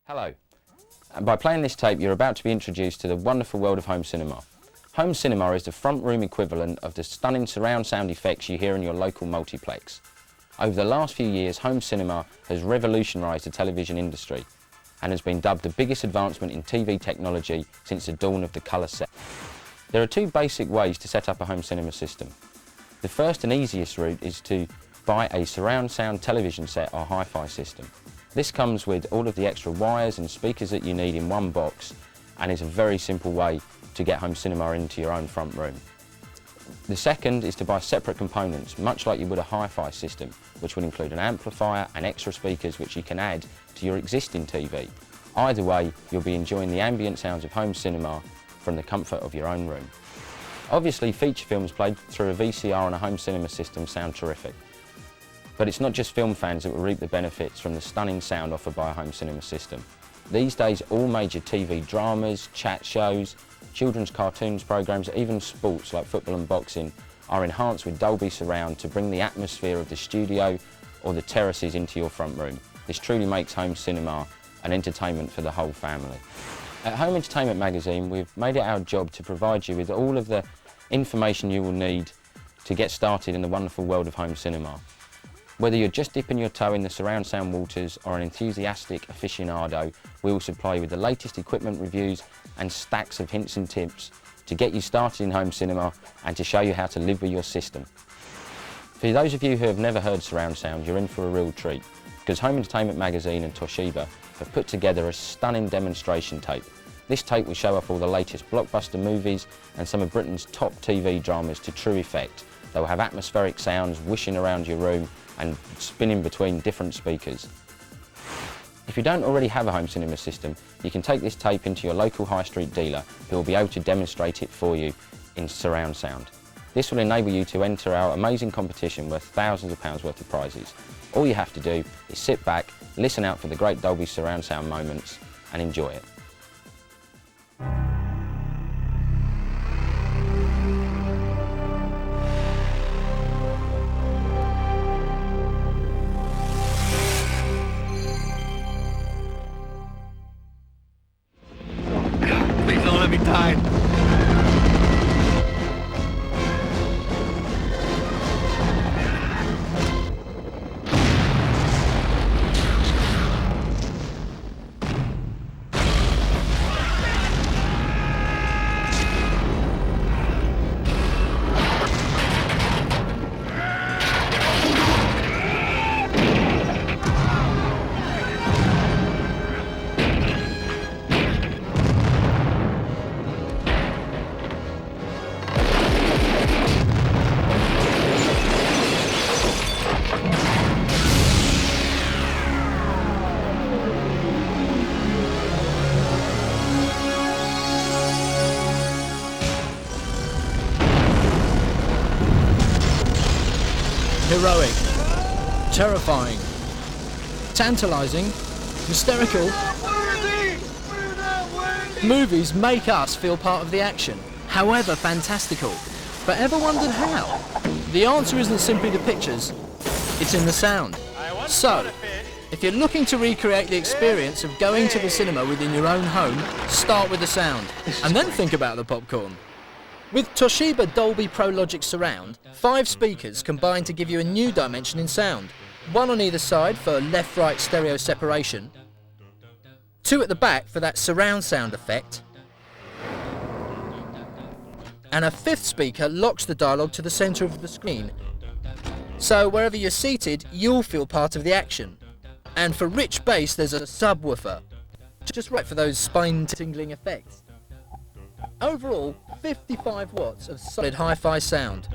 Hello, and by playing this tape you're about to be introduced to the wonderful world of home cinema. Home cinema is the front room equivalent of the stunning surround sound effects you hear in your local multiplex. Over the last few years, home cinema has revolutionised the television industry and has been dubbed the biggest advancement in TV technology since the dawn of the colour set. There are two basic ways to set up a home cinema system. The first and easiest route is to buy a surround sound television set or hi-fi system. This comes with all of the extra wires and speakers that you need in one box and is a very simple way to get home cinema into your own front room. The second is to buy separate components, much like you would a hi-fi system, which would include an amplifier and extra speakers which you can add to your existing TV. Either way, you'll be enjoying the ambient sounds of home cinema from the comfort of your own room. Obviously, feature films played through a VCR on a home cinema system sound terrific. But it's not just film fans that will reap the benefits from the stunning sound offered by a home cinema system. These days, all major TV dramas, chat shows, children's cartoons programmes, even sports like football and boxing are enhanced with Dolby Surround to bring the atmosphere of the studio or the terraces into your front room. This truly makes home cinema an entertainment for the whole family. At Home Entertainment Magazine, we've made it our job to provide you with all of the information you will need to get started in the wonderful world of home cinema. Whether you're just dipping your toe in the surround sound waters or an enthusiastic aficionado, we will supply you with the latest equipment reviews and stacks of hints and tips to get you started in home cinema and to show you how to live with your system. For those of you who have never heard surround sound, you're in for a real treat, because Home Entertainment Magazine and Toshiba have put together a stunning demonstration tape. This tape will show up all the latest blockbuster movies and some of Britain's top TV dramas to true effect. They will have atmospheric sounds whooshing around your room and spinning between different speakers. If you don't already have a home cinema system, you can take this tape into your local high street dealer who will be able to demonstrate it for you in surround sound. This will enable you to enter our amazing competition worth thousands of pounds worth of prizes. All you have to do is sit back, listen out for the great Dolby surround sound moments and enjoy it. Please don't let me die. Heroic, terrifying, tantalising, hysterical. Movies make us feel part of the action, however fantastical. But ever wondered how? The answer isn't simply the pictures, it's in the sound. So, if you're looking to recreate the experience of going to the cinema within your own home, start with the sound, and then think about the popcorn. With Toshiba Dolby Pro Logic Surround, 5 speakers combine to give you a new dimension in sound. 1 on either side for left-right stereo separation, 2 at the back for that surround sound effect, and a 5th speaker locks the dialogue to the centre of the screen. So wherever you're seated, you'll feel part of the action. And for rich bass, there's a subwoofer, just right for those spine-tingling effects. Overall, 55 watts of solid hi-fi sound.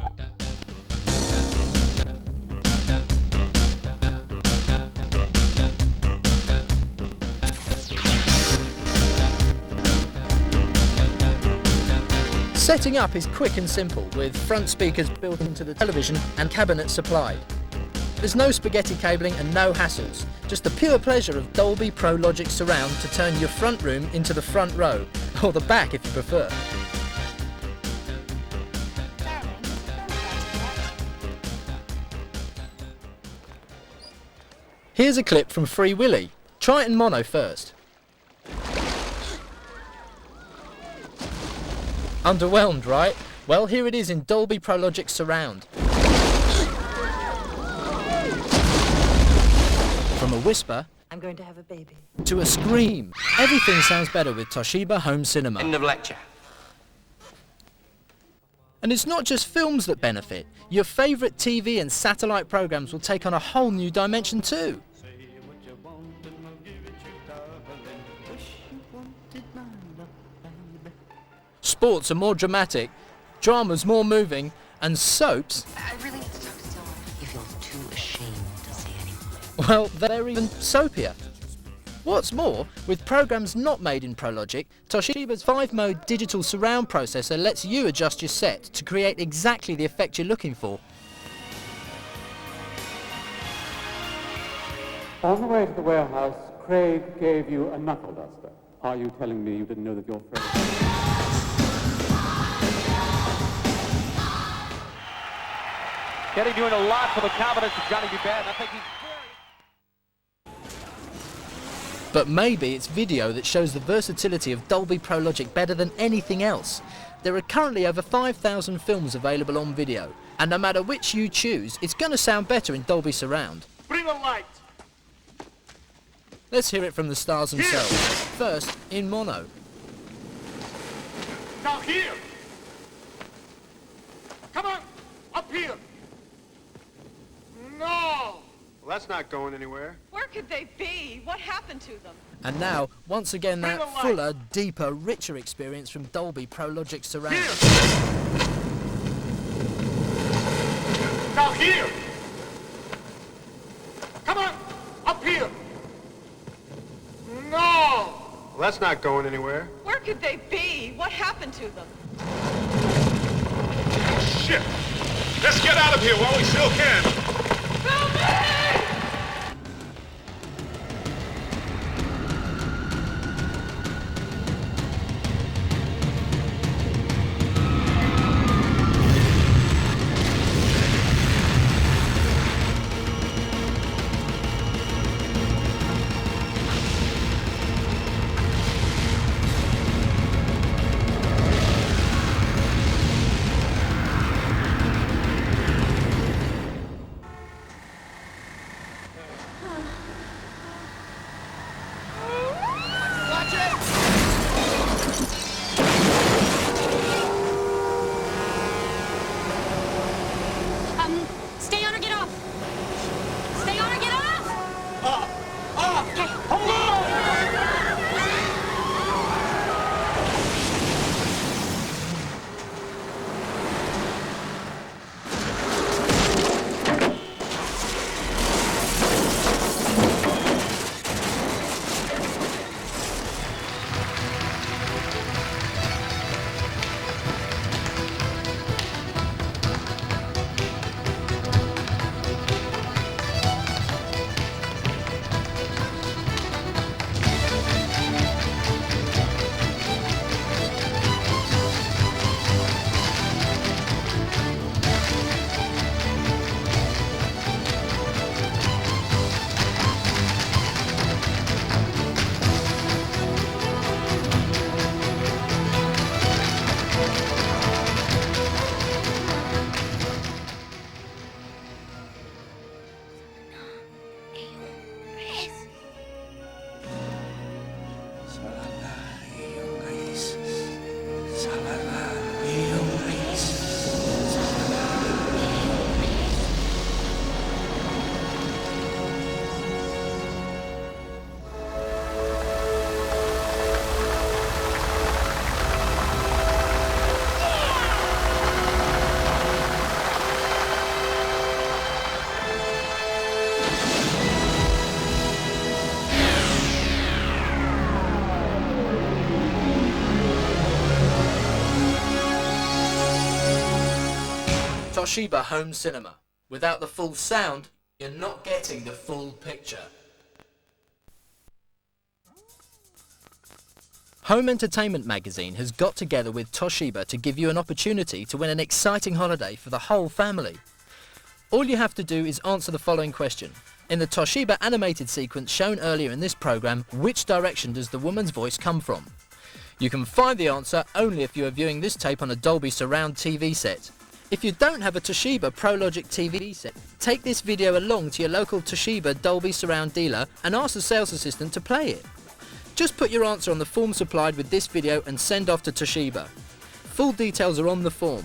Setting up is quick and simple, with front speakers built into the television and cabinet supplied. There's no spaghetti cabling and no hassles, just the pure pleasure of Dolby Pro Logic Surround to turn your front room into the front row, or the back if you prefer. Here's a clip from Free Willy. Try it in mono first. Underwhelmed, right? Well, here it is in Dolby Prologic Surround. From a whisper, I'm going to have a baby, to a scream, everything sounds better with Toshiba Home Cinema. End of lecture. And it's not just films that benefit. Your favourite TV and satellite programmes will take on a whole new dimension too. Sports are more dramatic, dramas more moving, and soaps, I really need to talk to someone. He feels too ashamed to say anything. well, they're even soapier. What's more, with programmes not made in Prologic, Toshiba's 5-mode digital surround processor lets you adjust your set to create exactly the effect you're looking for. On the way to the warehouse, Craig gave you a knuckle duster. Are you telling me you didn't know that your friend... Getty doing a lot for the confidence of Johnny B. Bad. I think he's But maybe it's video that shows the versatility of Dolby Prologic better than anything else. There are currently over 5,000 films available on video, and no matter which you choose, it's going to sound better in Dolby Surround. Bring a light. Let's hear it from the stars themselves. First, in mono. Now here. Come on, up here. No. Well, that's not going anywhere. Where could they be? What happened to them? And now, once again, that Bring the light. fuller, deeper, richer experience from Dolby Prologic Surround. Now here. Come on, up here. No. Well, that's not going anywhere. Where could they be? What happened to them? Shit! Let's get out of here while we still can! Stay on or get off. Stay on or get off. Toshiba Home Cinema. Without the full sound, you're not getting the full picture. Home Entertainment Magazine has got together with Toshiba to give you an opportunity to win an exciting holiday for the whole family. All you have to do is answer the following question. In the Toshiba animated sequence shown earlier in this program, which direction does the woman's voice come from? You can find the answer only if you are viewing this tape on a Dolby Surround TV set. If you don't have a Toshiba ProLogic TV set, take this video along to your local Toshiba Dolby Surround dealer and ask the sales assistant to play it. Just put your answer on the form supplied with this video and send off to Toshiba. Full details are on the form.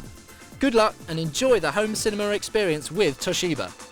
Good luck and enjoy the home cinema experience with Toshiba.